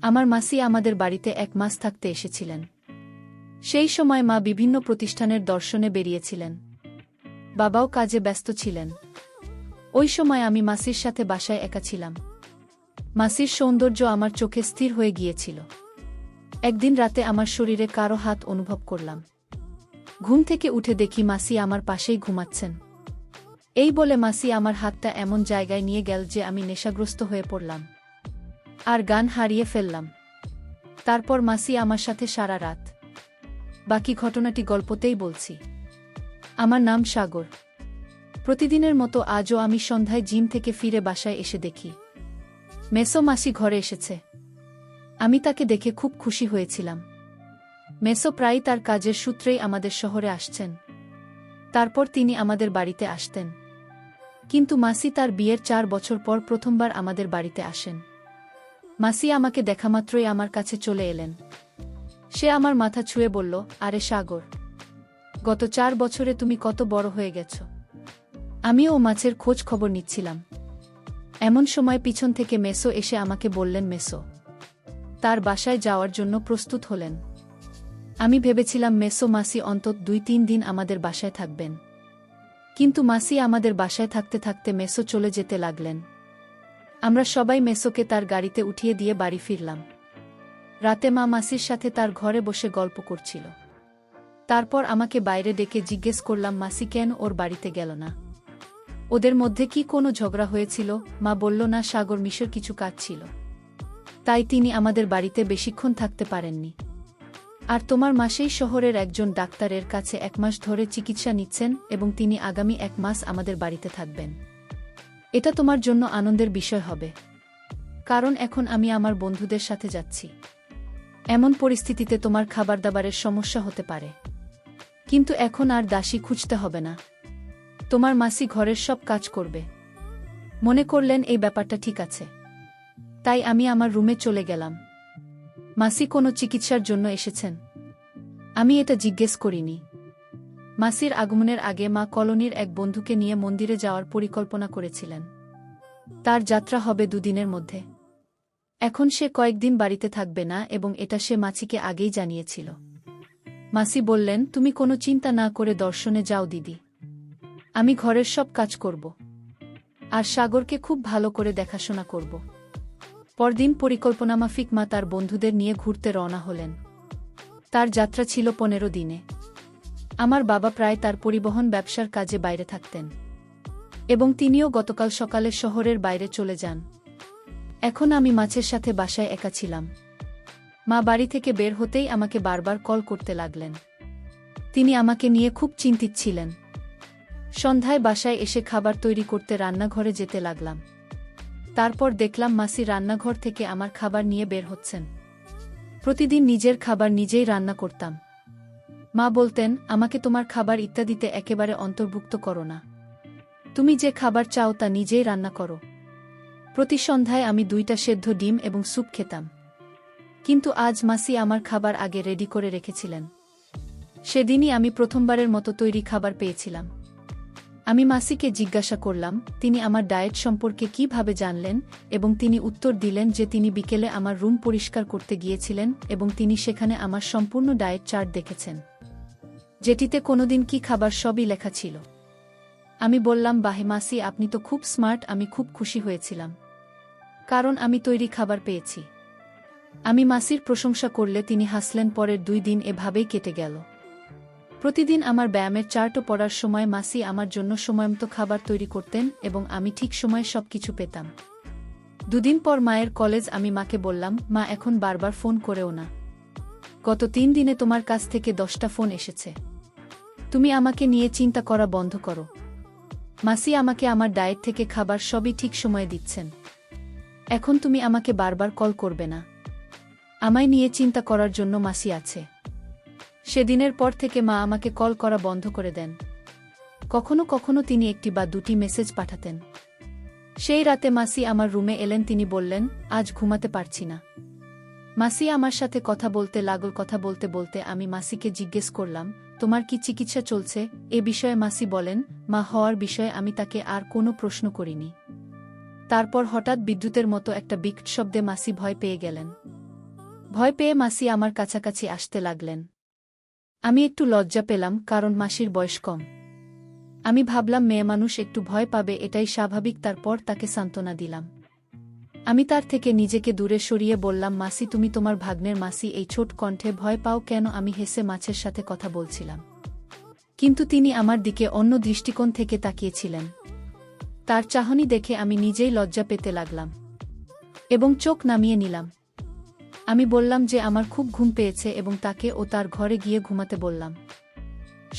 আমার মাসি আমাদের বাড়িতে 1 মাস থাকতে এসেছিলেন। সেই সময় মা বিভিন্ন প্রতিষ্ঠানের দর্শনে বেরিয়েছিলেন। বাবাও কাজে ব্যস্ত ছিলেন। ওই সময় আমি মাসির সাথে বাসায় একা ছিলাম। মাসির সৌন্দর্য আমার চোখে স্থির হয়ে গিয়েছিল। একদিন রাতে আমার শরীরে কারো হাত অনুভব করলাম। ঘুম থেকে উঠে দেখি মাসি আমার পাশেই ঘুমাচ্ছেন। এই বলে মাসি আমার হাতটা এমন জায়গায় নিয়ে গেল যে আমি নেশাগ্রস্ত হয়ে পড়লাম আর গান হারিয়ে ফেললাম। তারপর মাসি আমার সাথে সারা রাত। বাকি ঘটনাটি গল্পতেই বলছি। আমার নাম সাগর। প্রতিদিনের মতো আজও আমি সন্ধ্যায় জিম থেকে ফিরে বাসায় এসে দেখি মেসো মাসি ঘরে এসেছে। আমি তাকে দেখে খুব খুশি হয়েছিলাম। মেসো প্রায়ই তার কাজের সূত্রেই আমাদের শহরে আসছেন। তারপর তিনি আমাদের বাড়িতে আসতেন। কিন্তু মাসি তার বিয়ের 4 বছর পর প্রথমবার আমাদের বাড়িতে আসেন। মাসি আমাকে দেখামাত্রই আমার কাছে চলে এলেন। সে আমার মাথা ছুঁয়ে বলল, আরে সাগর, গত 4 বছরে তুমি কত বড় হয়ে গেছ। আমিও মাছের খোঁজ খবর নিচ্ছিলাম। এমন সময় পিছন থেকে মেসো এসে আমাকে বললেন মেসো তার বাসায় যাওয়ার জন্য প্রস্তুত হলেন। আমি ভেবেছিলাম মেসো মাসি অন্তত 2-3 দিন আমাদের বাসায় থাকবেন। কিন্তু মাসি আমাদের বাসায় থাকতে থাকতে মেসো চলে যেতে লাগলেন। আমরা সবাই মেসোকে তার গাড়িতে উঠিয়ে দিয়ে বাড়ি ফিরলাম। রাতে মা মাসির সাথে তার ঘরে বসে গল্প করছিল। তারপর আমাকে বাইরে ডেকে জিজ্ঞেস করলাম মাসি কেন ওর বাড়িতে গেল না। ওদের মধ্যে কি কোনো ঝগড়া হয়েছিল? মা বলল না, সাগর মিশর কিছু কাজ ছিল, তাই তিনি আমাদের বাড়িতে বেশিক্ষণ থাকতে পারেননি। আর তোমার মাসেই শহরের একজন ডাক্তারের কাছে 1 মাস ধরে চিকিৎসা নিচ্ছেন এবং তিনি আগামী 1 মাস আমাদের বাড়িতে থাকবেন। এটা তোমার জন্য আনন্দের বিষয় হবে, কারণ এখন আমি আমার বন্ধুদের সাথে যাচ্ছি। এমন পরিস্থিতিতে তোমার খাবার দাবারের সমস্যা হতে পারে, কিন্তু এখন আর দাসী খুঁজতে হবে না। তোমার মাসি ঘরের সব কাজ করবে। মনে করলেন এই ব্যাপারটা ঠিক আছে, তাই আমি আমার রুমে চলে গেলাম। মাসি কোনো চিকিৎসার জন্য এসেছেন? আমি এটা জিজ্ঞেস করিনি। মাসির আগমনের আগে মা কলোনির এক বন্ধুকে নিয়ে মন্দিরে যাওয়ার পরিকল্পনা করেছিলেন। তার যাত্রা হবে 2 দিনের মধ্যে। এখন সে কয়েকদিন বাড়িতে থাকবে না এবং এটা সে মাসিকে আগেই জানিয়েছিল। মাসি বললেন, তুমি কোনো চিন্তা না করে দর্শনে যাও দিদি, আমি ঘরের সব কাজ করব আর সাগরকে খুব ভালো করে দেখাশোনা করব। পরদিন পরিকল্পনামাফিক মা তার বন্ধুদের নিয়ে ঘুরতে রওনা হলেন। তার যাত্রা ছিল 15 দিনে। আমার বাবা প্রায় তার পরিবহন ব্যবসার কাজে বাইরে থাকতেন এবং তিনিও গতকাল সকালে শহরের বাইরে চলে যান। এখন আমি মাছের সাথে বাসায় একা ছিলাম। মা বাড়ি থেকে বের হতেই আমাকে বারবার কল করতে লাগলেন। তিনি আমাকে নিয়ে খুব চিন্তিত ছিলেন। সন্ধ্যায় বাসায় এসে খাবার তৈরি করতে রান্নাঘরে যেতে লাগলাম। তারপর দেখলাম মাসি রান্নাঘর থেকে আমার খাবার নিয়ে বের হচ্ছেন। প্রতিদিন নিজের খাবার নিজেই রান্না করতাম। মা বলতেন, আমাকে তোমার খাবার ইত্যাদিতে একেবারে অন্তর্ভুক্ত করো না। তুমি যে খাবার চাও তা নিজেই রান্না করো। প্রতি সন্ধ্যায় আমি 2টা সেদ্ধ ডিম এবং স্যুপ খেতাম। কিন্তু আজ মাসি আমার খাবার আগে রেডি করে রেখেছিলেন। সেদিনই আমি প্রথমবারের মতো তৈরি খাবার পেয়েছিলাম। আমি মাসিকে জিজ্ঞাসা করলাম তিনি আমার ডায়েট সম্পর্কে কিভাবে জানলেন, এবং তিনি উত্তর দিলেন যে তিনি বিকেলে আমার রুম পরিষ্কার করতে গিয়েছিলেন এবং তিনি সেখানে আমার সম্পূর্ণ ডায়েট চার্ট দেখেছেন, যেটিতে কোনোদিন কি খাবার সবই লেখা ছিল। আমি বললাম, বাহে মাসি, আপনি তো খুব স্মার্ট। আমি খুব খুশি হয়েছিলাম, কারণ আমি তৈরি খাবার পেয়েছি। আমি মাসির প্রশংসা করলে তিনি হাসলেন। পরের 2 দিন এভাবেই কেটে গেল। প্রতিদিন আমার ব্যায়ামের চার্টও পড়ার সময় মাসি আমার জন্য সময়মতো খাবার তৈরি করতেন এবং আমি ঠিক সময়ে সবকিছু পেতাম। 2 দিন পর মায়ের কলেজ। আমি মাকে বললাম, মা, এখন বারবার ফোন করেও না। গত 3 দিনে তোমার কাছ থেকে 10টা ফোন এসেছে। তুমি আমাকে নিয়ে চিন্তা করা বন্ধ করো। মাসি আমাকে আমার ডায়েট থেকে খাবার সবই ঠিক সময়ে দিচ্ছেন। এখন তুমি আমাকে বারবার কল করবে না। আমায় নিয়ে চিন্তা করার জন্য মাসি আছে। সেদিনের পর থেকে মা আমাকে কল করা বন্ধ করে দেন। কখনো কখনো তিনি 1টি বা 2টি মেসেজ পাঠাতেন। সেই রাতে মাসি আমার রুমে এলেন। তিনি বললেন, আজ ঘুমাতে পারছি না। মাসি আমার সাথে কথা বলতে লাগল। কথা বলতে বলতে আমি মাসিকে জিজ্ঞেস করলাম, তোমার কি চিকিৎসা চলছে? এ বিষয়ে মাসি বলেন, মা হওয়ার বিষয়ে আমি তাকে আর কোনো প্রশ্ন করিনি। তারপর হঠাৎ বিদ্যুতের মতো একটা বিকট শব্দে মাসি ভয় পেয়ে গেলেন। ভয় পেয়ে মাসি আমার কাছাকাছি আসতে লাগলেন। আমি একটু লজ্জা পেলাম, কারণ মাসির বয়স কম। আমি ভাবলাম মেয়েমানুষ একটু ভয় পাবে, এটাই স্বাভাবিক। তারপর তাকে সান্ত্বনা দিলাম। আমি তার থেকে নিজেকে দূরে সরিয়ে বললাম, মাসি তুমি তোমার ভাগ্নের মাসি, এই ছোট কণ্ঠে ভয় পাও কেন? আমি হেসে মাছের সাথে কথা বলছিলাম, কিন্তু তিনি আমার দিকে অন্য দৃষ্টিকোণ থেকে তাকিয়েছিলেন। তার চাহনি দেখে আমি নিজেই লজ্জা পেতে লাগলাম এবং চোখ নামিয়ে নিলাম। আমি বললাম যে আমার খুব ঘুম পেয়েছে এবং তাকে ও তার ঘরে গিয়ে ঘুমাতে বললাম।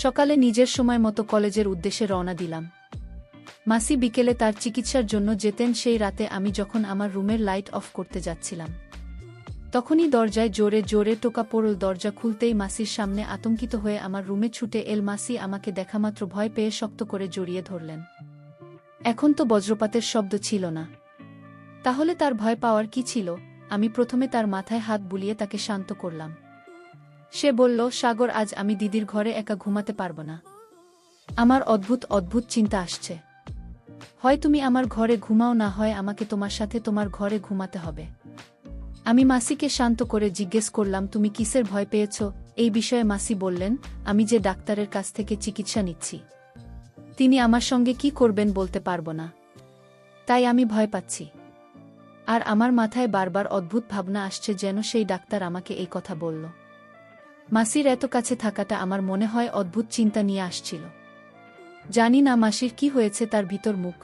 সকালে নিজের সময় মতো কলেজের উদ্দেশ্যে রওনা দিলাম। মাসি বিকেলে তার চিকিৎসার জন্য যেতেন। সেই রাতে আমি যখন আমার রুমের লাইট অফ করতে যাচ্ছিলাম, তখনই দরজায় জোরে জোরে টোকা পড়ল। দরজা খুলতেই মাসির সামনে আতঙ্কিত হয়ে আমার রুমে ছুটে এল। মাসি আমাকে দেখামাত্র ভয় পেয়ে শক্ত করে জড়িয়ে ধরলেন। এখন তো বজ্রপাতের শব্দ ছিল না, তাহলে তার ভয় পাওয়ার কি ছিল? আমি প্রথমে তার মাথায় হাত বুলিয়ে তাকে শান্ত করলাম। সে বলল, সাগর, আজ আমি দিদির ঘরে একা ঘুমাতে পারব না। আমার অদ্ভুত অদ্ভুত চিন্তা আসছে। হয় তুমি আমার ঘরে ঘুমাও, না হয় আমাকে তোমার সাথে তোমার ঘরে ঘুমাতে হবে। আমি মাসিকে শান্ত করে জিজ্ঞেস করলাম, তুমি কিসের ভয় পেয়েছ? এই বিষয়ে মাসি বললেন, আমি যে ডাক্তারের কাছ থেকে চিকিৎসা নিচ্ছি, তিনি আমার সঙ্গে কি করবেন বলতে পারব না, তাই আমি ভয় পাচ্ছি। আর আমার মাথায় বারবার অদ্ভুত ভাবনা আসছে, যেন সেই ডাক্তার আমাকে এই কথা বলল। মাসির এত কাছে থাকাটা আমার মনে হয় অদ্ভুত চিন্তা নিয়ে আসছিল। জানি না মাসির কি হয়েছে, তার ভিতর মুখ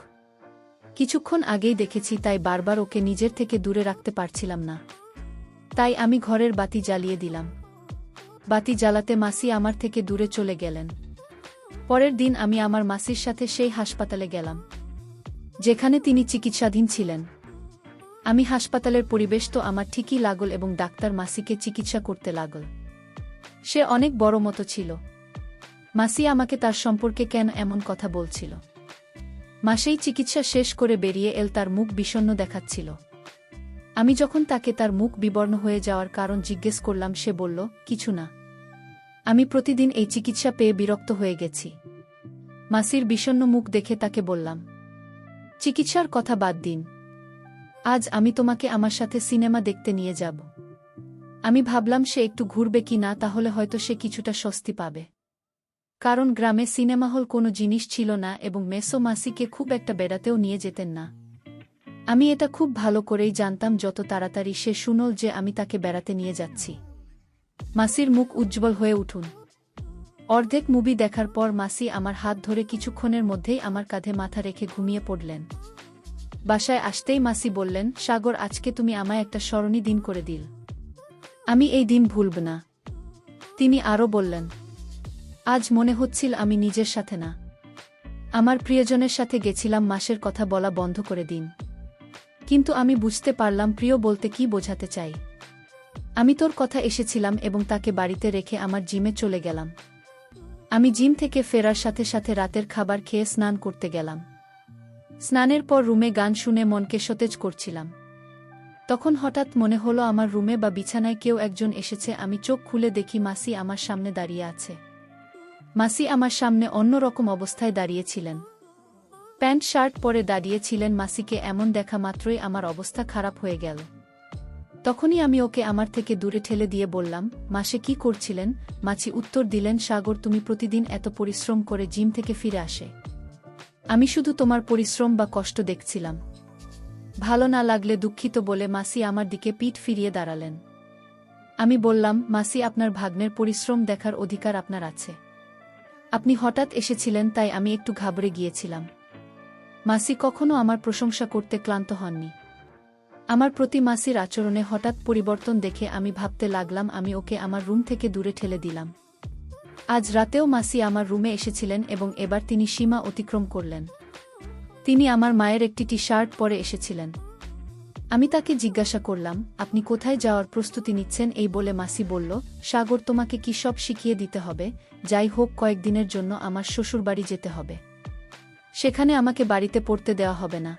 কিছুক্ষণ আগেই দেখেছি, তাই বারবার ওকে নিজের থেকে দূরে রাখতে পারছিলাম না। তাই আমি ঘরের বাতি জ্বালিয়ে দিলাম। বাতি জ্বালাতে মাসি আমার থেকে দূরে চলে গেলেন। পরের দিন আমি আমার মাসির সাথে সেই হাসপাতালে গেলাম যেখানে তিনি চিকিৎসাধীন ছিলেন। আমি হাসপাতালের পরিবেশ তো আমার ঠিকই লাগল এবং ডাক্তার মাসিকে চিকিৎসা করতে লাগল। সে অনেক বড় মতো ছিল। মাসি আমাকে তার সম্পর্কে কেন এমন কথা বলছিল? মাসেই চিকিৎসা শেষ করে বেরিয়ে এল, তার মুখ বিষণ্ণ দেখাচ্ছিল। আমি যখন তাকে তার মুখ বিবর্ণ হয়ে যাওয়ার কারণ জিজ্ঞেস করলাম, সে বলল, কিছু না, আমি প্রতিদিন এই চিকিৎসা পেয়ে বিরক্ত হয়ে গেছি। মাসির বিষণ্ণ মুখ দেখে তাকে বললাম, চিকিৎসার কথা বাদ দিন, আজ আমি তোমাকে আমার সাথে সিনেমা দেখতে নিয়ে যাব। আমি ভাবলাম সে একটু ঘুরবে কি না, তাহলে হয়তো সে কিছুটা স্বস্তি পাবে। কারণ গ্রামে সিনেমা হল কোনো জিনিস ছিল না এবং মেসো মাসিকে খুব একটা বেড়াতেও নিয়ে যেতেন না। আমি এটা খুব ভালো করেই জানতাম, যত তাড়াতাড়ি সে শুনল যে আমি তাকে বেড়াতে নিয়ে যাচ্ছি, মাসির মুখ উজ্জ্বল হয়ে উঠুন। অর্ধেক মুভি দেখার পর মাসি আমার হাত ধরে কিছুক্ষণের মধ্যেই আমার কাঁধে মাথা রেখে ঘুমিয়ে পড়লেন। বাসায় আসতেই মাসি বললেন, সাগর, আজকে তুমি আমায় একটা স্মরণীয় দিন করে দিল, আমি এই দিন ভুলব না। তিনি আরও বললেন, আজ মনে হচ্ছিল আমি নিজের সাথে না, আমার প্রিয়জনের সাথে গেছিলাম। মাসের কথা বলা বন্ধ করে দিন। কিন্তু আমি বুঝতে পারলাম প্রিয় বলতে কি বোঝাতে চাই। আমি তোর কথা এসেছিলাম এবং তাকে বাড়িতে রেখে আমার জিমে চলে গেলাম। আমি জিম থেকে ফেরার সাথে সাথে রাতের খাবার খেয়ে স্নান করতে গেলাম। স্নানের পর রুমে গান শুনে মনকে সতেজ করছিলাম। তখন হঠাৎ মনে হলো আমার রুমে বা বিছানায় কেউ একজন এসেছে। আমি চোখ খুলে দেখি মাসি আমার সামনে দাঁড়িয়ে আছে। মাসি আমার সামনে অন্যরকম অবস্থায় দাঁড়িয়েছিলেন, প্যান্ট শার্ট পরে দাঁড়িয়েছিলেন। মাসিকে এমন দেখা মাত্রই আমার অবস্থা খারাপ হয়ে গেল। তখনই আমি ওকে আমার থেকে দূরে ঠেলে দিয়ে বললাম, মাসে কি করছিলেন? মাছি উত্তর দিলেন, সাগর, তুমি প্রতিদিন এত পরিশ্রম করে জিম থেকে ফিরে আসে, আমি শুধু তোমার পরিশ্রম বা কষ্ট দেখছিলাম। ভালো না লাগলে দুঃখিত বলে মাসি আমার দিকে পিঠ ফিরিয়ে দাঁড়ালেন। আমি বললাম, মাসি, আপনার ভাগ্নের পরিশ্রম দেখার অধিকার আপনার আছে। আপনি হঠাৎ এসেছিলেন তাই আমি একটু ঘাবড়ে গিয়েছিলাম। মাসি কখনো আমার প্রশংসা করতে ক্লান্ত হননি। আমার প্রতি মাসির আচরণে হঠাৎ পরিবর্তন দেখে আমি ভাবতে লাগলাম আমি ওকে আমার রুম থেকে দূরে ঠেলে দিলাম। আজ রাতেও মাসি আমার রুমে এসেছিলেন এবং এবার তিনি সীমা অতিক্রম করলেন। তিনি আমার মায়ের একটি টি শার্ট পরে এসেছিলেন। আমি তাকে জিজ্ঞাসা করলাম, আপনি কোথায় যাওয়ার প্রস্তুতি নিচ্ছেন? এই বলে মাসি বলল, সাগর, তোমাকে কি সব শিখিয়ে দিতে হবে? যাই হোক, কয়েকদিনের জন্য আমার শ্বশুরবাড়ি যেতে হবে। সেখানে আমাকে বাড়িতে পড়তে দেওয়া হবে না।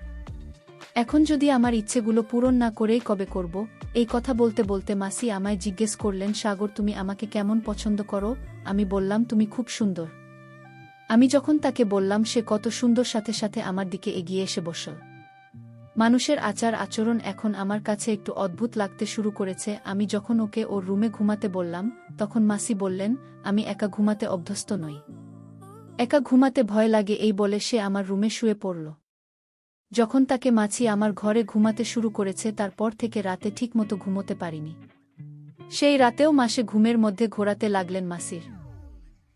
এখন যদি আমার ইচ্ছেগুলো পূরণ না করেই কবে করব? এই কথা বলতে বলতে মাসি আমায় জিজ্ঞেস করলেন, সাগর, তুমি আমাকে কেমন পছন্দ করো? আমি বললাম, তুমি খুব সুন্দর। আমি যখন তাকে বললাম সে কত সুন্দর, সাথে সাথে আমার দিকে এগিয়ে এসে বসল। মানুষের আচার আচরণ এখন আমার কাছে একটু অদ্ভুত লাগতে শুরু করেছে। আমি যখন ওকে ওর রুমে ঘুমাতে বললাম, তখন মাসি বললেন, আমি একা ঘুমাতে অভ্যস্ত নই। একা ঘুমাতে ভয় লাগে এই বলে সে আমার রুমে শুয়ে পড়ল। যখন তাকে মাছি আমার ঘরে ঘুমাতে শুরু করেছে তারপর থেকে রাতে ঠিকমতো ঘুমোতে পারিনি। সেই রাতেও মাসে ঘুমের মধ্যে ঘোরাতে লাগলেন মাসির।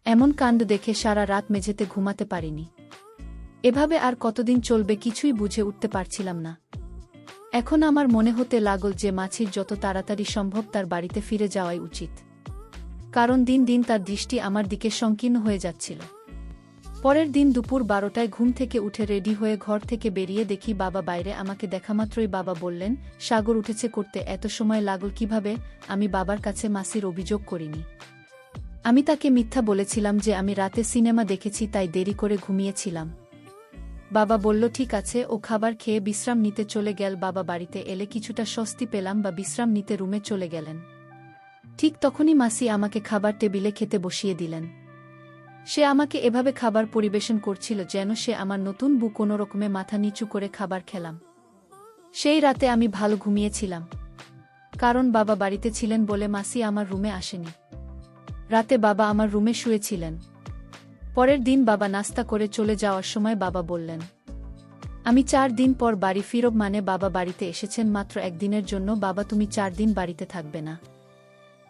এমন কাণ্ড দেখে সারা রাত মেঝেতে ঘুমাতে পারিনি। এভাবে আর কতদিন চলবে কিছুই বুঝে উঠতে পারছিলাম না। এখন আমার মনে হতে লাগল যে মাছির যত তাড়াতাড়ি সম্ভব তার বাড়িতে ফিরে যাওয়াই উচিত। কারণ দিন দিন তার দৃষ্টি আমার দিকে সংকীর্ণ হয়ে যাচ্ছিল। পরের দিন দুপুর 12টায় ঘুম থেকে উঠে রেডি হয়ে ঘর থেকে বেরিয়ে দেখি বাবা বাইরে। আমাকে দেখামাত্রই বাবা বললেন, সাগর উঠেছে করতে এত সময় লাগল কিভাবে? আমি বাবার কাছে মাসির অভিযোগ করিনি। আমি তাকে মিথ্যা বলেছিলাম যে আমি রাতে সিনেমা দেখেছি তাই দেরি করে ঘুমিয়েছিলাম। বাবা বলল, ঠিক আছে, ও খাবার খেয়ে বিশ্রাম নিতে চলে গেল। বাবা বাড়িতে এলে কিছুটা স্বস্তি পেলাম বা বিশ্রাম নিতে রুমে চলে গেলেন। ঠিক তখনই মাসি আমাকে খাবার টেবিলে খেতে বসিয়ে দিলেন। সে আমাকে এভাবে খাবার পরিবেশন করছিল যেন সে আমার নতুন বউ। কোনো রকমে মাথা নিচু করে খাবার খেলাম। সেই রাতে আমি ভালো ঘুমিয়েছিলাম। কারণ বাবা বাড়িতে ছিলেন বলে মাসি আমার রুমে আসেনি। রাতে বাবা আমার রুমে শুয়েছিলেন। পরের দিন বাবা নাস্তা করে চলে যাওয়ার সময় বাবা বললেন, আমি 4 দিন পর বাড়ি ফিরব। মানে বাবা বাড়িতে এসেছেন মাত্র একদিনের জন্য। বাবা, তুমি 4 দিন বাড়িতে থাকবে না?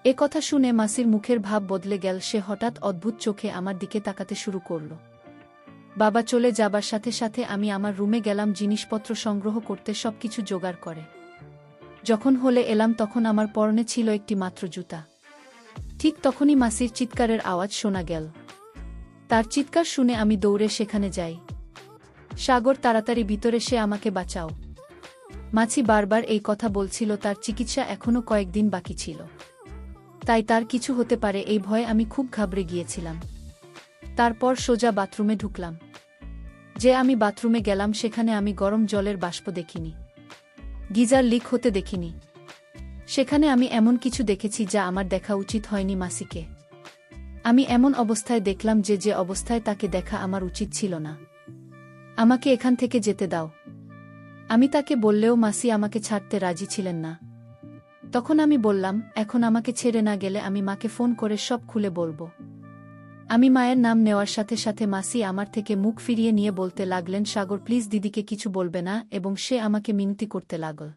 এ কথা শুনে মাসির মুখের ভাব বদলে গেল। সে হঠাৎ অদ্ভুত চোখে আমার দিকে তাকাতে শুরু করল। বাবা চলে যাবার সাথে সাথে আমি আমার রুমে গেলাম জিনিসপত্র সংগ্রহ করতে, সবকিছু জোগাড় করে। যখন হলে এলাম তখন আমার পরনে ছিল একটি মাত্র জুতা। ঠিক তখনই মাসির চিৎকারের আওয়াজ শোনা গেল। তার চিৎকার শুনে আমি দৌড়ে সেখানে যাই। সাগর, তাড়াতাড়ি ভিতরে, সে আমাকে বাঁচাও। মাছি বারবার এই কথা বলছিল। তার চিকিৎসা এখনো কয়েকদিন বাকি ছিল, তাই তার কিছু হতে পারে এই ভয়ে আমি খুব ঘাবড়ে গিয়েছিলাম। তারপর সোজা বাথরুমে ঢুকলাম। যে আমি বাথরুমে গেলাম সেখানে আমি গরম জলের বাষ্প দেখিনি, গিজার লিক হতে দেখিনি। সেখানে আমি এমন কিছু দেখেছি যা আমার দেখা উচিত হয়নি। মাসিকে আমি এমন অবস্থায় দেখলাম যে অবস্থায় তাকে দেখা আমার উচিত ছিল না। আমাকে এখান থেকে যেতে দাও। আমি তাকে বললেও মাসি আমাকে ছাড়তে রাজি ছিলেন না। তখন আমি বললাম, এখন আমাকে ছেড়ে না গেলে আমি মাকে ফোন করে সব খুলে বলবো। আমি মায়ের নাম নেওয়ার সাথে সাথে মাসি আমার থেকে মুখ ফিরিয়ে নিয়ে বলতে লাগলেন, সাগর প্লিজ, দিদিকে কিছু বলবে না। এবং সে আমাকে মিনতি করতে লাগল।